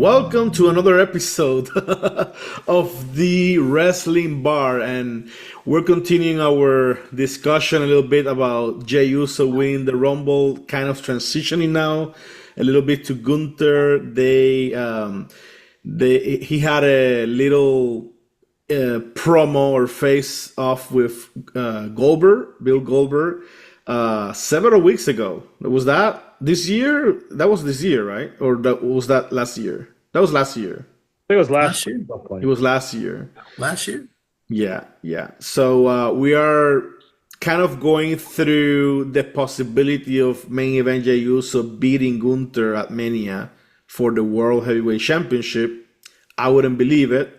Welcome to another episode of the Wrestling Bar, and we're continuing our discussion a little bit about Jey Uso winning the Rumble, kind of transitioning now a little bit to Gunther. He had a little promo or face off with Bill Goldberg, several weeks ago. Was that this year? That was this year, right? Or was that last year? That was last year. I think it was Last last year? It was last year. Last year? Yeah, yeah. So we are kind of going through the possibility of main event Jey Uso beating Gunther at Mania for the World Heavyweight Championship. I wouldn't believe it,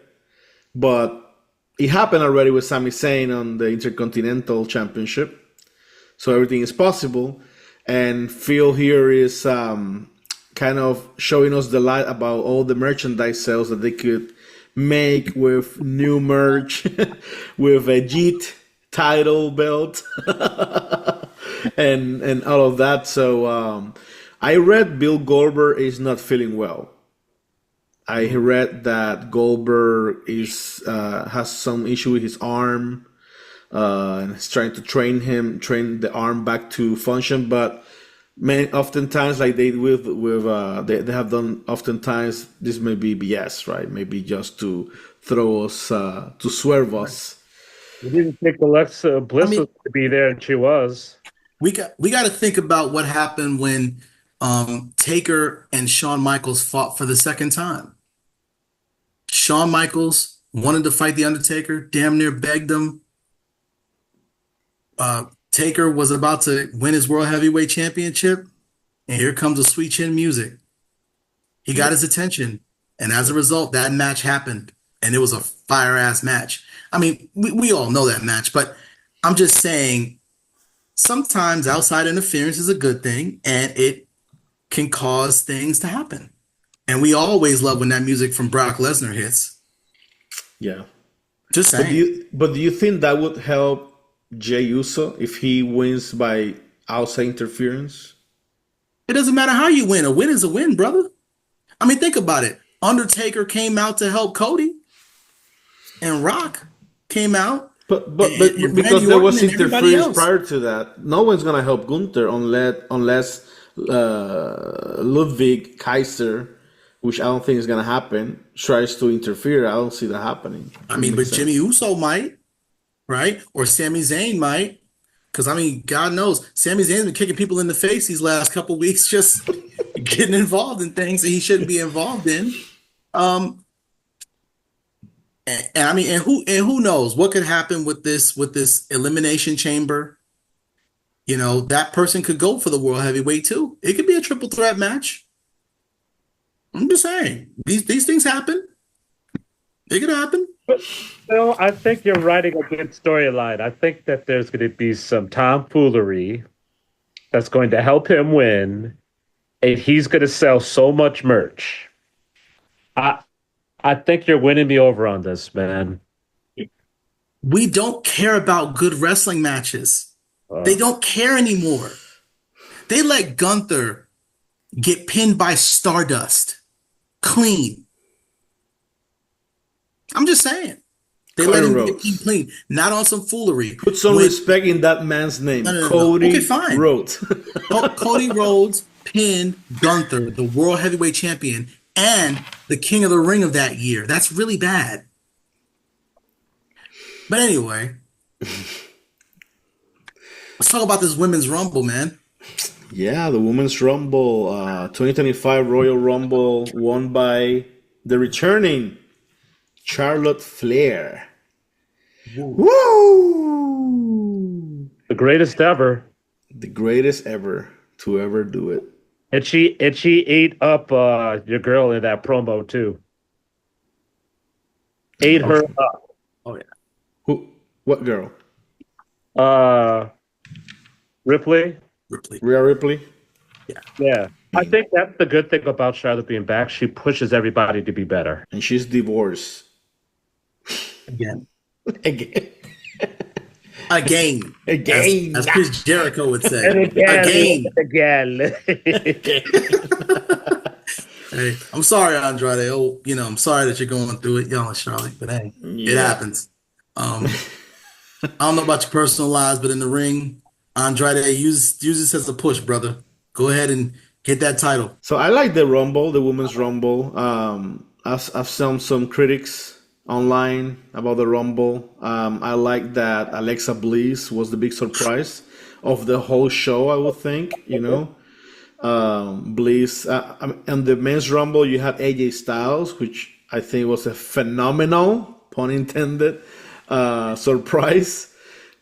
but it happened already with Sami Zayn on the Intercontinental Championship. So everything is possible. And Phil here is kind of showing us the light about all the merchandise sales that they could make with new merch, with a Jeet title belt, and all of that. So I read Bill Goldberg is not feeling well. I read that Goldberg is has some issue with his arm, and is trying to train the arm back to function. But oftentimes, like they have done, oftentimes this may be BS, right? Maybe just to throw us, to swerve us. We didn't think Alexa Bliss I mean- was to be there, and she was. We got to think about what happened when Taker and Shawn Michaels fought for the second time. Shawn Michaels wanted to fight The Undertaker, damn near begged him. Taker was about to win his World Heavyweight Championship, and here comes the Sweet Chin Music. He got his attention, and as a result, that match happened, and it was a fire-ass match. I mean, we all know that match, but I'm just saying, sometimes outside interference is a good thing, and it can cause things to happen. And we always love when that music from Brock Lesnar hits. Yeah. Just But saying. do you think that would help Jey Uso if he wins by outside interference? It doesn't matter how you win. A win is a win, brother. I mean, think about it. Undertaker came out to help Cody, and Rock came out. But And because Randy there was Orton and everybody interference else. prior to that, no one's gonna help Gunther unless Ludwig Kaiser, which I don't think is gonna happen, tries to interfere. I don't see that happening. I mean, but Makes sense. Jimmy Uso might, right? Or Sami Zayn might. Because, I mean, God knows, Sami Zayn's been kicking people in the face these last couple weeks, just getting involved in things that he shouldn't be involved in. And I mean, and who knows what could happen with this elimination chamber? You know, that person could go for the World Heavyweight too. It could be a triple threat match. I'm just saying, these things happen. They could happen. Well, I think you're writing a good storyline. I think that there's going to be some tomfoolery that's going to help him win, and he's going to sell so much merch. I think you're winning me over on this, man. We don't care about good wrestling matches. They don't care anymore. They let Gunther get pinned by Stardust. Clean. I'm just saying. They let Cody him Rhodes. get pinned clean. Not on some foolery. Put some With respect in that man's name, No. Cody Okay, fine. Rhodes. Cody Rhodes pinned Gunther, the World Heavyweight Champion, and the King of the Ring of that year. That's really bad. But anyway, let's talk about this Women's Rumble, man. Yeah, the Women's Rumble, 2025 Royal Rumble, won by the returning Charlotte Flair. Woo! The greatest ever. The greatest ever to ever do it. And she ate up your girl in that promo too. Ate her up. Oh yeah. Who? What girl? Ripley. Ripley. Rhea Ripley? Yeah. I think that's the good thing about Charlotte being back. She pushes everybody to be better. And she's divorced. Again. Again. Again. Again. As Chris Jericho would say. And again. Again. Again. Hey, I'm sorry, Andrade. Oh, I'm sorry that you're going through it, y'all and Charlotte, but hey, it Yeah. happens. Um, I don't know about your personal lives, but in the ring, Andrade use this as a push, brother. Go ahead and get that title. So I like the Rumble, the Women's Rumble. I've seen some critics online about the Rumble. I like that Alexa Bliss was the big surprise of the whole show, I would think, Bliss. And the Men's Rumble, you had AJ Styles, which I think was a phenomenal, pun intended, surprise.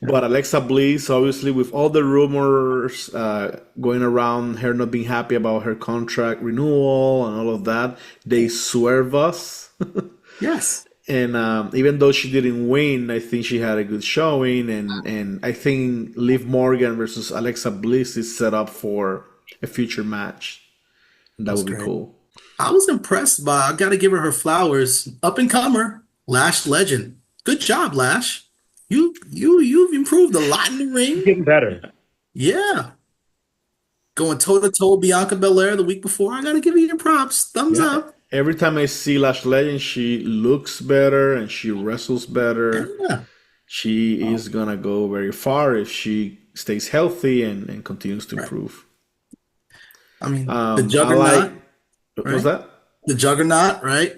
But Alexa Bliss, obviously, with all the rumors going around, her not being happy about her contract renewal and all of that, they swerve us. Yes. And even though she didn't win, I think she had a good showing. And I think Liv Morgan versus Alexa Bliss is set up for a future match. And that That's would be great. cool. I was impressed by, I got to give her flowers. Up and comer, Lash Legend. Good job, Lash. You've improved a lot in the ring. Getting better. Yeah. Going toe to toe Bianca Belair the week before. I got to give you your props. Thumbs Yeah. up. Every time I see Lash Legend, she looks better and she wrestles better. Yeah. She is gonna go very far if she stays healthy and continues to Right. improve. I mean, the I like Juggernaut, what was right? that? The Juggernaut, right?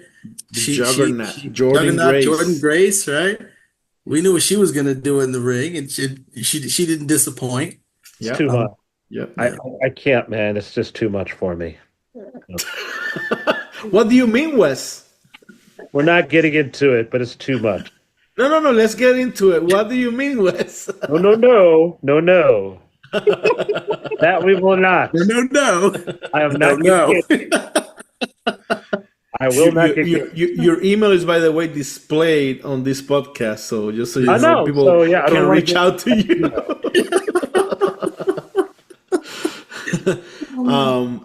The Juggernaut, Jordan Juggernaut Jordan Grace. Grace, right? We knew what she was gonna do in the ring, and she didn't disappoint. It's Yep, too much. yep. I Yeah. I can't, man. It's just too much for me. What do you mean, Wes? We're not getting into it, but it's too much. No. Let's get into it. What do you mean, Wes? No, no, no, no, no. That we will not. No, no, I am no, not getting no. it. I will not get it. Your email is, by the way, displayed on this podcast. So just so you I know, know. people So yeah, I can don't want to reach get. out to you.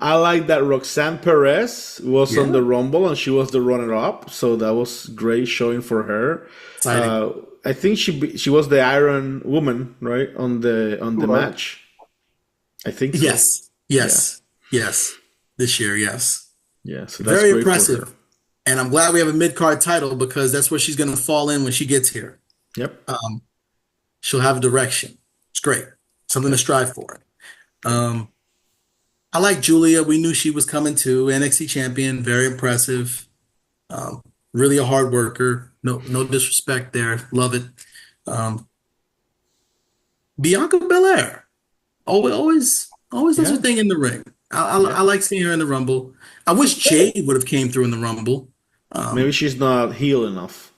I like that Roxanne Perez was on Yeah, the Rumble and she was the runner-up, so that was great showing for her. exciting. I think she was the Iron Woman, right, on the match. I think so. Yes, Yeah, yes, yes. This year, yes. yeah. So that's Very great for her. impressive. And I'm glad we have a mid card title because that's where she's gonna fall in when she gets here. Yep. She'll have a direction. It's great. Something to strive for. Um, I like Julia. We knew she was coming too. NXT champion, very impressive. Really a hard worker. No disrespect there. Love it. Um, Bianca Belair. Always does her Yeah. thing in the ring. I Yeah. like seeing her in the Rumble. I wish Jade would have came through in the Rumble. Maybe Um, she's not healed enough.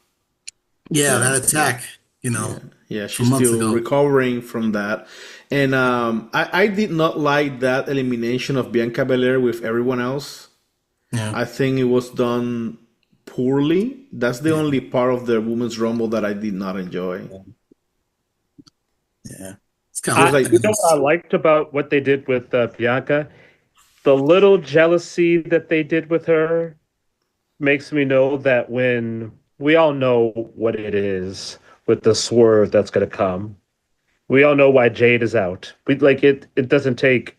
yeah, Yeah. that Yeah. attack, Yeah, from she's months still ago. recovering from that. And I did not like that elimination of Bianca Belair with everyone else. Yeah, I think it was done poorly. That's the yeah, only part of the Women's Rumble that I did not enjoy. yeah. It's kind It of was I, like like, you know what I liked about what they did with Bianca? The little jealousy that they did with her makes me know that when we all know what it is with the swerve that's going to come, we all know why Jade is out. We like it. It doesn't take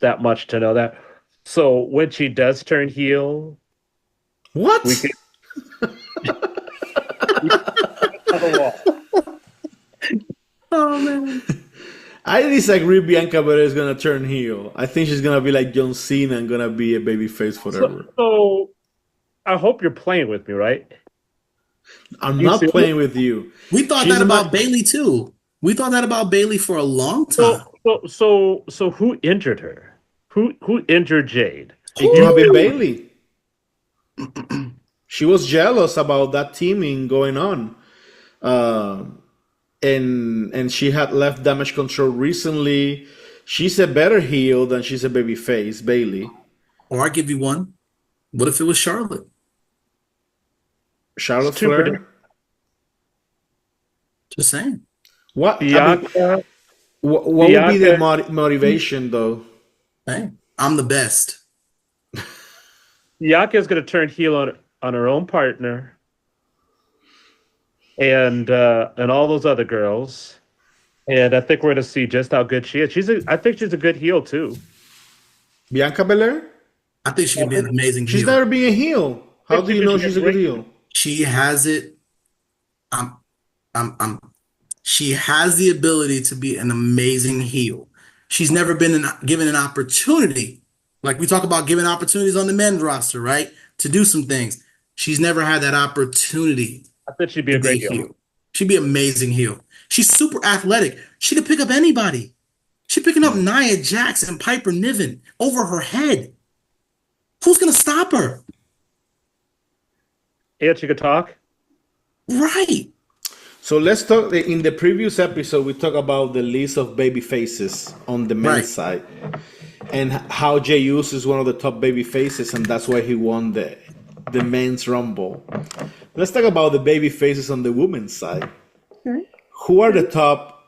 that much to know that. So when she does turn heel, what? we can on the wall. oh man. I disagree. Bianca Belair is gonna turn heel. I think she's gonna be like John Cena and gonna be a babyface forever. So I hope you're playing with me, right? I'm You not see, playing with you. We thought She's that about not. Bailey too. We thought that about Bailey for a long time. so who injured her? Who injured Jade? It could have been Who? Bailey. She was jealous about that teaming going on. Uh, and she had left Damage Control recently. She's a better heel than she's a baby face, Bailey. Or I give you one. What if it was Charlotte? Charlotte It's too Flair. predictable. Just saying. What I mean, Bianca, what would be the Bianca, motivation though? Hey, I'm the best. Bianca is going to turn heel on her own partner, and all those other girls. And I think we're going to see just how good she is. I think she's a good heel too. Bianca Belair? I think she can be an amazing She's heel. never been a heel. How think do she you could know be a she's a good great heel? She has it. I'm, I'm. She has the ability to be an amazing heel. She's never been given an opportunity, like we talk about giving opportunities on the men's roster, right? To do some things. She's never had that opportunity I think she'd be to a be a great heel. heel. She'd be amazing heel. She's super athletic. She could pick up anybody. She's picking up Nia Jax and Piper Niven over her head. Who's gonna stop her? And she could talk. Right. So let's talk. In the previous episode, we talked about the list of baby faces on the men's Right. side, and how Jey Uso is one of the top baby faces, and that's why he won the men's rumble. Let's talk about the baby faces on the women's side. Who are the top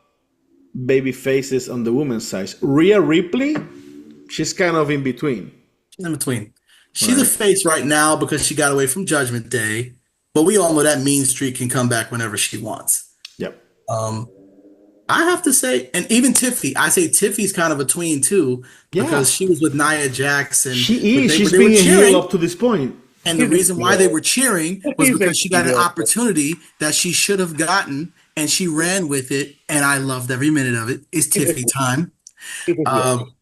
baby faces on the women's side? Rhea Ripley, she's kind of in between. She's in between. She's a face right now because she got away from Judgment Day, but we all know that mean streak can come back whenever she wants. Yep. I have to say, and even Tiffy, I say Tiffy's kind of a tween too, Yeah. because she was with Nia Jax and She but is. She's they were been a cheering, heel up to this point. and the reason why they were cheering was She's a because she got an heel. opportunity that she should have gotten, and she ran with it, and I loved every minute of it. It's Tiffy time. Um,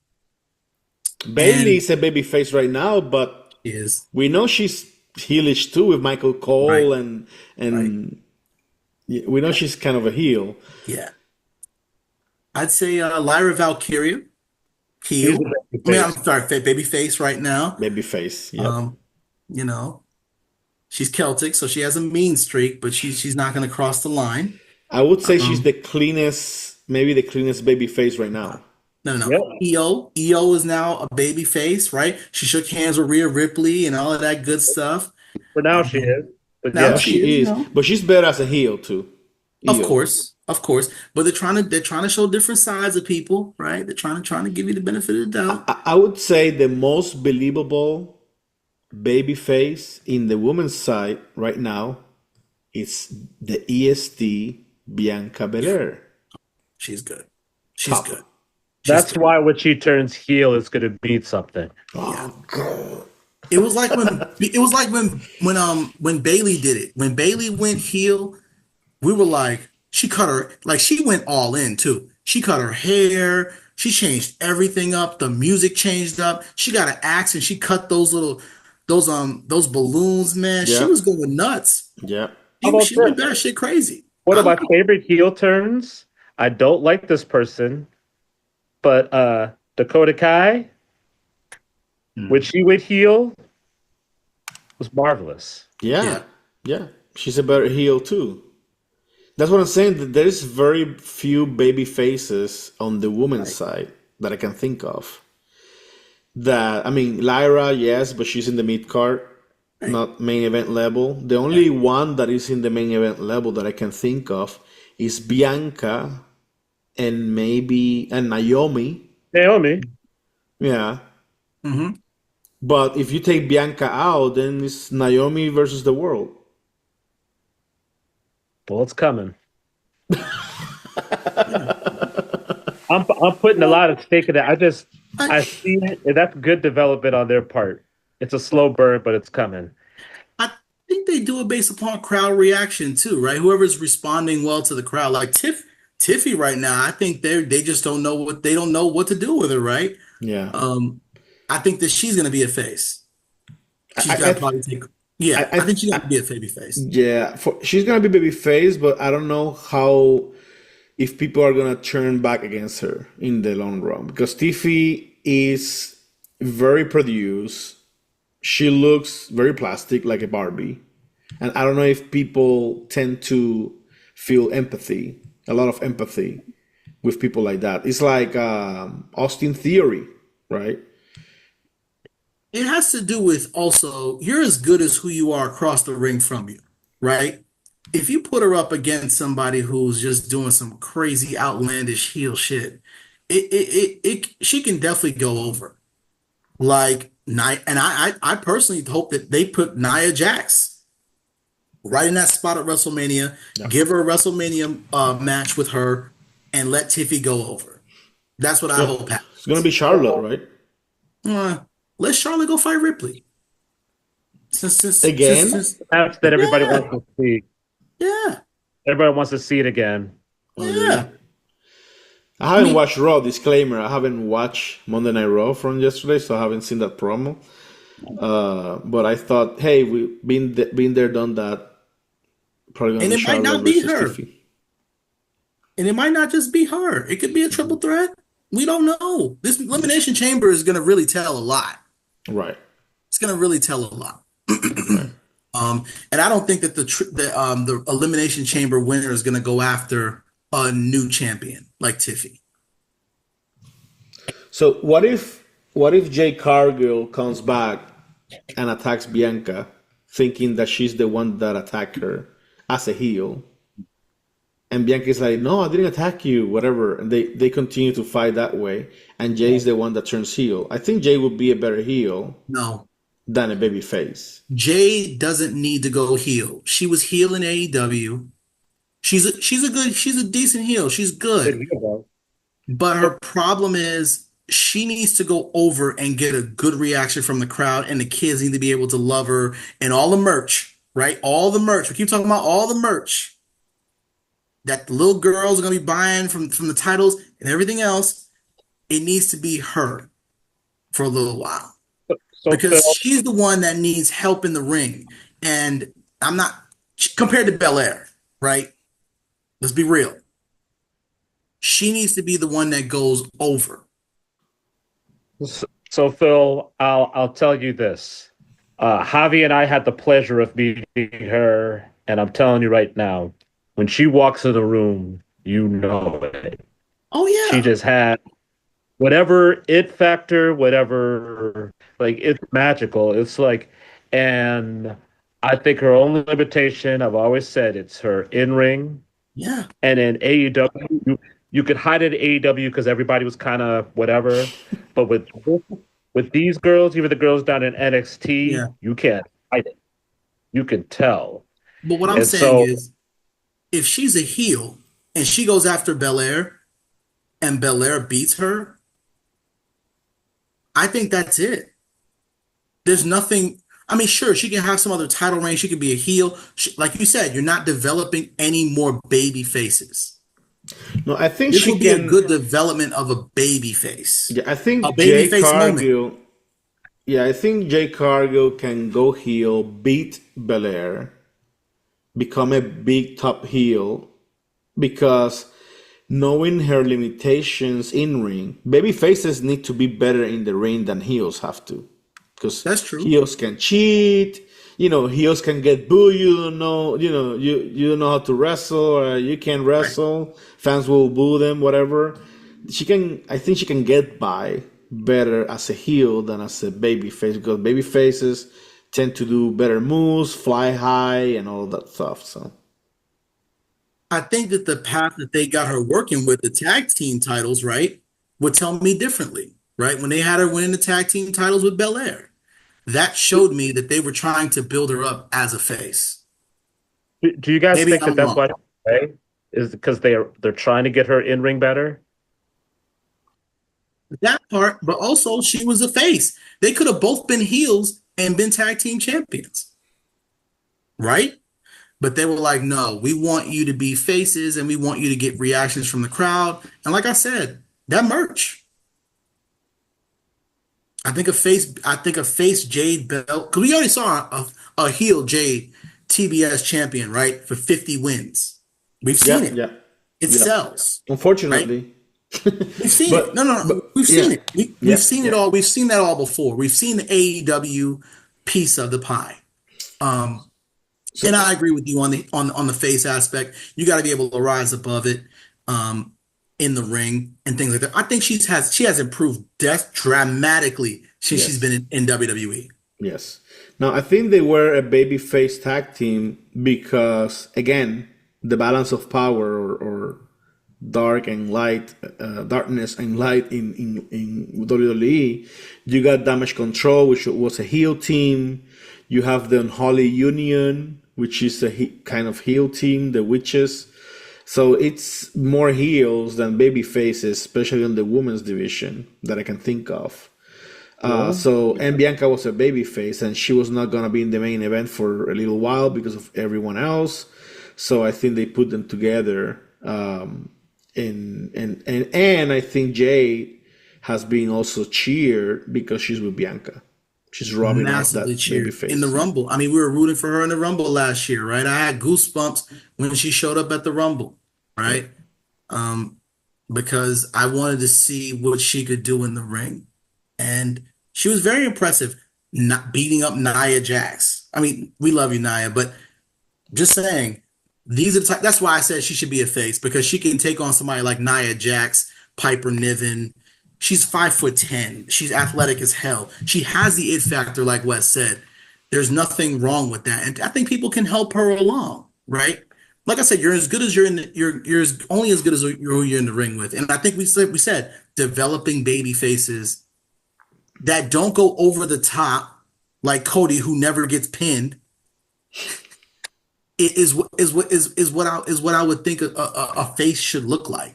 Bailey is a baby face right now, but is we know she's heelish too with Michael Cole Right. and yeah, we know she's kind of a heel. yeah. I'd say Lyra Valkyria, heel. She's a baby I mean, face. I'm sorry, baby face right now. Baby face. Yeah. You know, she's Celtic, so she has a mean streak, but she's not going to cross the line. I would say she's the cleanest, maybe the cleanest baby face right now. No, no, Yep. no. EO is now a baby face, right? She shook hands with Rhea Ripley and all of that good stuff. For now, she is. But Now yeah, she She is, is, no. but she's better as a heel too. Of Heel. course, of course. But they're trying to show different sides of people, right? They're trying to give you the benefit of the doubt. I would say the most believable baby face in the women's side right now is the EST Bianca Belair. She's good. She's Top. good. that's why when she turns heel, it's going to mean something. It was like when Bailey did it. When Bailey went heel, we were like, she went all in too. She cut her hair, she changed everything up, the music changed up. She got an axe and she cut those balloons, man. She Yeah. was going nuts. Yeah. How about She went this? batshit crazy. One of my favorite heel turns. I don't like this person, but Dakota Kai, when she went heel, was marvelous. Yeah. Yeah. She's a better heel too. That's what I'm saying. That there is very few baby faces on the women's side that I can think of. That I mean, Lyra, yes, but she's in the mid card, not main event level. The only one that is in the main event level that I can think of is Bianca and Naomi. Naomi, Yeah. hmm But if you take Bianca out, then it's Naomi versus the world. well, it's coming. I'm putting a lot of stake in that. I see it, and that's good development on their part. It's a slow burn, but it's coming. I think they do it based upon crowd reaction too, right? Whoever's responding well to the crowd, like Tiffy right now, I think they just don't know what to do with her, right? Yeah. I think that she's gonna be a face. She's I- gonna I- probably take. Yeah, I- I think she's gonna be a baby face. Yeah, she's gonna be baby face, but I don't know how if people are gonna turn back against her in the long run because Tiffy is very produced. She looks very plastic, like a Barbie, and I don't know if people tend to feel empathy, a lot of empathy with people like that. It's like Austin Theory, right? It has to do with also you're as good as who you are across the ring from you, right? If you put her up against somebody who's just doing some crazy outlandish heel shit, she can definitely go over. Like and I personally hope that they put Nia Jax right in that spot at WrestleMania, give her a WrestleMania match with her, and let Tiffy go over. That's what I hope happens. It's gonna be Charlotte, right? let Charlotte go fight Ripley. Again? Match that everybody Yeah. wants to see. Yeah, Everybody wants to see it again. Oh, yeah. really? I I haven't mean, watched Raw. Disclaimer: I haven't watched Monday Night Raw from yesterday, so I haven't seen that promo. But I thought, hey, we been there, done that. Probably gonna and be it might Charlotte not be versus her, Tiffy. and it might not just be her. It could be a triple threat. We don't know. This elimination chamber is going to really tell a lot. Right, It's going to really tell a lot. right. And I don't think that the elimination chamber winner is going to go after a new champion like Tiffy. So what if Jay Cargill comes back and attacks Bianca, thinking that she's the one that attacked her as a heel, and Bianca's like, "No, I didn't attack you," whatever, and they continue to fight that way, and Jay's the one that turns heel. I think Jay would be a better heel No, than a baby face. Jade doesn't need to go heel. She was heel in AEW. She's a decent heel. She's good. But her problem is she needs to go over and get a good reaction from the crowd, and the kids need to be able to love her and all the merch, right? All the merch. We keep talking about all the merch that the little girls are gonna be buying from the titles and everything else. It needs to be her for a little while So because Phil, she's the one that needs help in the ring. And I'm not compared to Belair, right? Let's be real. She needs to be the one that goes over. so Phil, I'll tell you this. Javi and I had the pleasure of meeting her, and I'm telling you right now, when she walks in the room, you know it. Oh She yeah. just had whatever it factor, whatever, like it's magical. It's like, and I think her only limitation, I've always said, it's her in ring. Yeah. And in AEW, you could hide it at AEW because everybody was kind of whatever. But with these girls, even the girls down in NXT, Yeah. you can't hide it. You can tell. But what I'm And saying so, is, if she's a heel and she goes after Belair and Belair beats her, I think that's it. There's nothing. I mean, sure, she can have some other title reign. She could be a heel. Like you said, you're not developing any more baby faces. No, I think This she will be a can. good development of a baby face. Yeah, I A think baby Jay face moment. Cargill. Yeah, I think Jay Cargill can go heel, beat Belair, become a big top heel, because knowing her limitations in ring, baby faces need to be better in the ring than heels have to, because That's true. heels can cheat. Heels can get booed. You don't know. You don't know how to wrestle, or you can't Right. wrestle. Fans will boo them. Whatever. She can. I think she can get by better as a heel than as a baby face, because baby faces tend to do better moves, fly high, and all that stuff. So I think that the path that they got her working with the tag team titles, right, would tell me differently, right? When they had her winning the tag team titles with Belair, that showed me that they were trying to build her up as a face. do you guys Maybe think that I'm that's wrong. why she's is because they're trying to get her in ring better? That part, but also she was a face. They could have both been heels and been tag team champions, right? But they were like, no, we want you to be faces and we want you to get reactions from the crowd. And like I said, that merch. I think a face Jade Belt, because we already saw a heel Jade TBS champion, right? For 50 wins. We've seen yeah, it. yeah, It yeah. sells, right? Unfortunately, We've seen it. but No. We've yeah, seen it. We've yeah, seen it yeah. all. We've seen that all before. We've seen the AEW piece of the pie. Um, So and I agree with you on the face aspect. You got to be able to rise above it in the ring and things like that. I think she has improved dramatically since she's yes. been in WWE. Yes. Now, I think they were a babyface tag team because, again, the balance of power, or dark and light, darkness and light in WWE. You got Damage Control, which was a heel team. You have the Unholy Union, which is a kind of heel team, the Witches. So it's more heels than baby faces, especially in the women's division that I can think of. And Bianca was a baby face, and she was not gonna be in the main event for a little while because of everyone else. So I think they put them together. And I think Jade has been also cheered because she's with Bianca. She's rubbing off Massively that baby cheered face. in the Rumble. I mean, we were rooting for her in the Rumble last year, right? I had goosebumps when she showed up at the Rumble, right? Because I wanted to see what she could do in the ring. And she was very impressive, not beating up Nia Jax. I mean, we love you, Nia, but just saying, these are the type, that's why I said she should be a face, because she can take on somebody like Nia Jax, Piper Niven. She's 5'10". She's athletic as hell. She has the it factor, like Wes said. There's nothing wrong with that, and I think people can help her along, right? Like I said, you're as good as you're only as good as who you're in the ring with, and I think we said developing baby faces that don't go over the top, like Cody, who never gets pinned. Is what I would think a face should look like.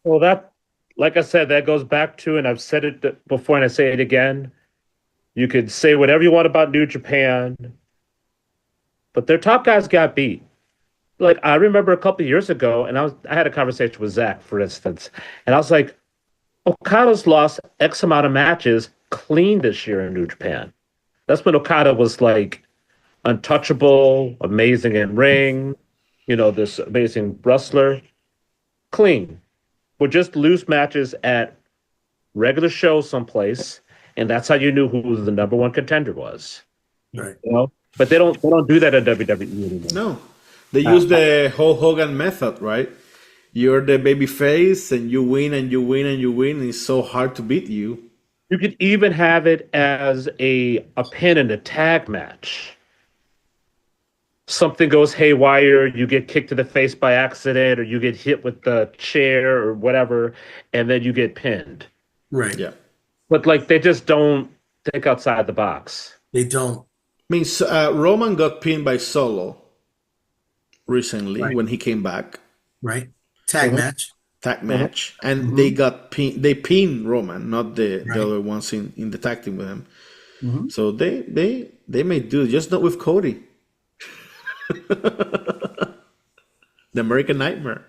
Well, that, like I said, that goes back to, and I've said it before and I say it again. You could say whatever you want about New Japan, but their top guys got beat. Like, I remember a couple of years ago, and I had a conversation with Zach, for instance, and I was like, Okada's lost X amount of matches clean this year in New Japan. That's when Okada was like untouchable, amazing in ring, this amazing wrestler. Clean. Would just lose matches at regular shows someplace, and that's how you knew who the number one contender was. Right. But they don't do that at WWE anymore. No. They use the Hulk Hogan method, right? You're the baby face, and you win and you win and you win, and it's so hard to beat you. You could even have it as a pin in a tag match. Something goes haywire, you get kicked in the face by accident, or you get hit with the chair or whatever, and then you get pinned. Right. Yeah. But like, they just don't think outside the box. They don't. I mean, Roman got pinned by Solo recently Right. when he came back. Right. Tag match. Tag match. And they got pinned. They pinned Roman, not the other ones in the tag team with him. So they may do, just not with Cody. The American Nightmare.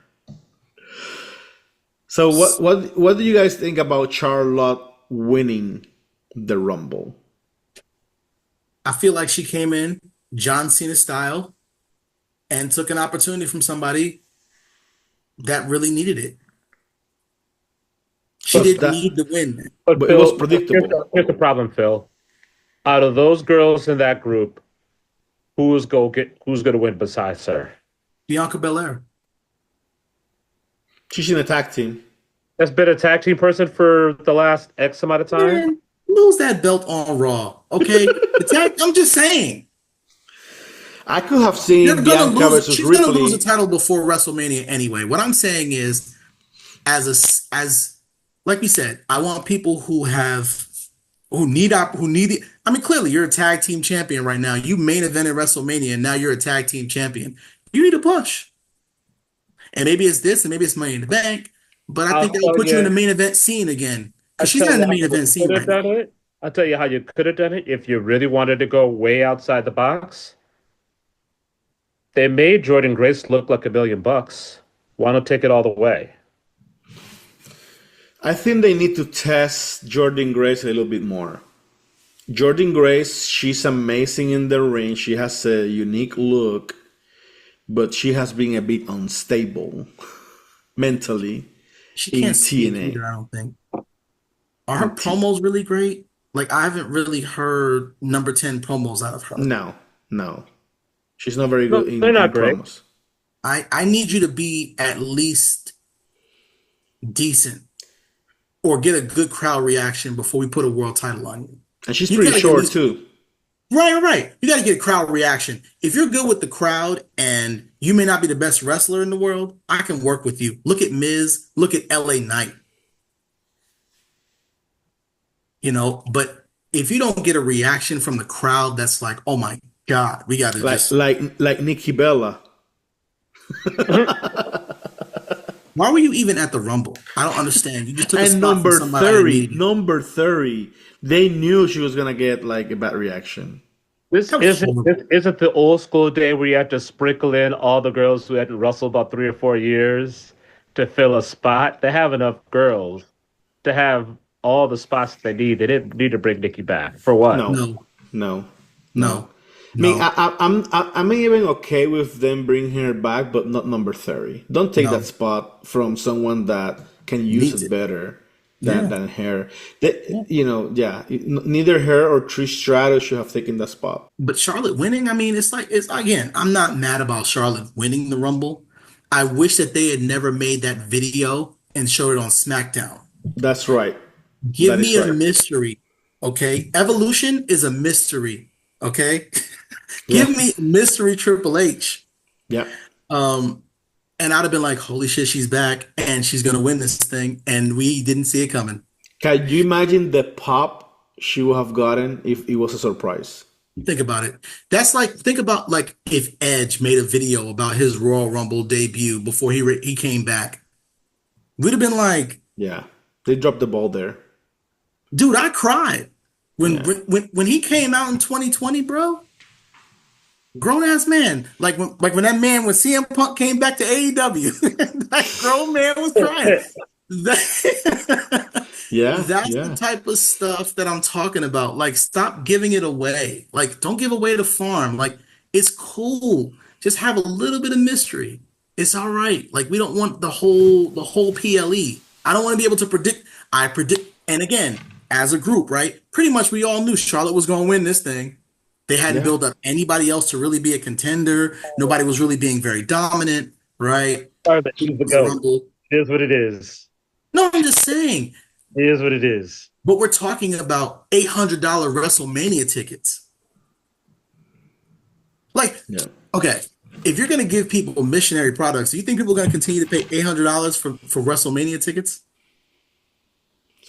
So what do you guys think about Charlotte winning the Rumble? I feel like she came in John Cena style and took an opportunity from somebody that really needed it. She But didn't that- need the win. But it was predictable. Here's the problem, Phil. Out of those girls in that group, who's going to win besides her? Bianca Belair. She's in a tag team. That's been a tag team person for the last X amount of time. Man, lose that belt on Raw, okay? I'm just saying. I could have seen You're gonna Bianca lose. versus She's gonna lose the Ripley. title before WrestleMania anyway. What I'm saying is, as like we said, I want people who need it. I mean, clearly you're a tag team champion right now. You main evented WrestleMania, and now you're a tag team champion. You need a push, and maybe it's this, and maybe it's Money in the Bank. But I think they'll put you in the main event scene again, because she's not in the main event scene right now. I'll tell you how you could have done it if you really wanted to go way outside the box. They made Jordan Grace look like $1 million. Why not take it all the way? I think they need to test Jordan Grace a little bit more. Jordan Grace, she's amazing in the ring. She has a unique look, but she has been a bit unstable mentally. She in can't speak TNA. either, I don't think. Are her promos really great? Like, I haven't really heard number 10 promos out of her. No. She's not very good in they're not great. promos. I need you to be at least decent or get a good crowd reaction before we put a world title on you. And she's You pretty gotta get short these- too. Right. You got to get a crowd reaction. If you're good with the crowd and you may not be the best wrestler in the world, I can work with you. Look at Miz, look at LA Knight. But if you don't get a reaction from the crowd that's like, oh my God, we got to just. Like Nikki Bella. Why were you even at the Rumble? I don't understand. You just took a And spot from somebody immediately. number 30, they knew she was gonna get like a bad reaction. This That was isn't horrible. this isn't the old school day where you have to sprinkle in all the girls who hadn't wrestled about 3 or 4 years to fill a spot. They have enough girls to have all the spots they need. They didn't need to bring Nikki back for what? No, No, no. no, I mean, no, I'm even okay with them bringing her back, but not number 30. Don't take no. that spot from someone that can use Needs it it. better Yeah. than her. Neither her or Trish Stratus should have taken that spot. But Charlotte winning, I mean, it's again, I'm not mad about Charlotte winning the Rumble. I wish that they had never made that video and showed it on SmackDown. That's right. Give That is me a right. mystery, okay? Evolution is a mystery, okay? Yeah. Give me a mystery Triple H. Yeah. And I'd have been like, holy shit, she's back and she's gonna win this thing. And we didn't see it coming. Can you imagine the pop she would have gotten if it was a surprise? Think about it. That's like, think about like if Edge made a video about his Royal Rumble debut before he came back. We'd have been like, Yeah. They dropped the ball there. dude, I cried when Yeah. when he came out in 2020, bro. Grown ass man, like when that man when CM Punk came back to AEW, that grown man was crying. Yeah. That's Yeah. the type of stuff that I'm talking about. Like, stop giving it away. Like, don't give away the farm. Like, it's cool. Just have a little bit of mystery. It's all right. Like, we don't want the whole PLE. I don't want to be able to predict. I predict, and again, as a group, right? Pretty much we all knew Charlotte was going to win this thing. They hadn't Yeah. built up anybody else to really be a contender. Nobody was really being very dominant, right? Sorry, but she's the It was a goat. Rumble. It is what it is. No, I'm just saying. It is what it is. But we're talking about $800 WrestleMania tickets. Like, Yeah. okay, if you're going to give people missionary products, do you think people are going to continue to pay $800 for WrestleMania tickets?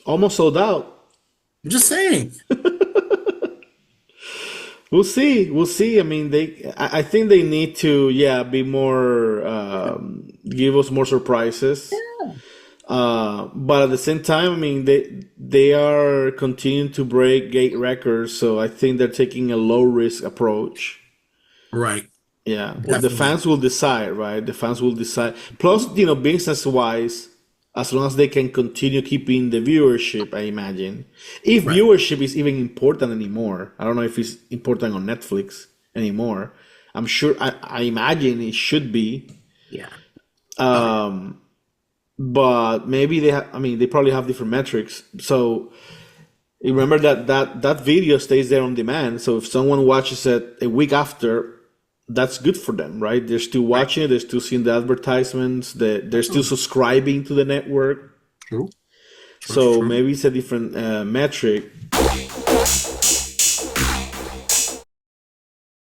Almost sold out. I'm just saying. We'll see. We'll see. I mean, I think they need to, yeah, be more, give us more surprises. But at the same time, I mean, they are continuing to break gate records, so I think they're taking a low risk approach. Right. Yeah, the Definitely. fans will decide, right? The fans will decide. Plus, business wise, as long as they can continue keeping the viewership, I imagine. If Right. viewership is even important anymore, I don't know if it's important on Netflix anymore. I'm sure, I imagine it should be. Yeah. But maybe they probably have different metrics. So you remember that video stays there on demand. So if someone watches it a week after, that's good for them, right? They're still watching it. They're still seeing the advertisements. They're still subscribing to the network. True. So true. maybe it's a different metric.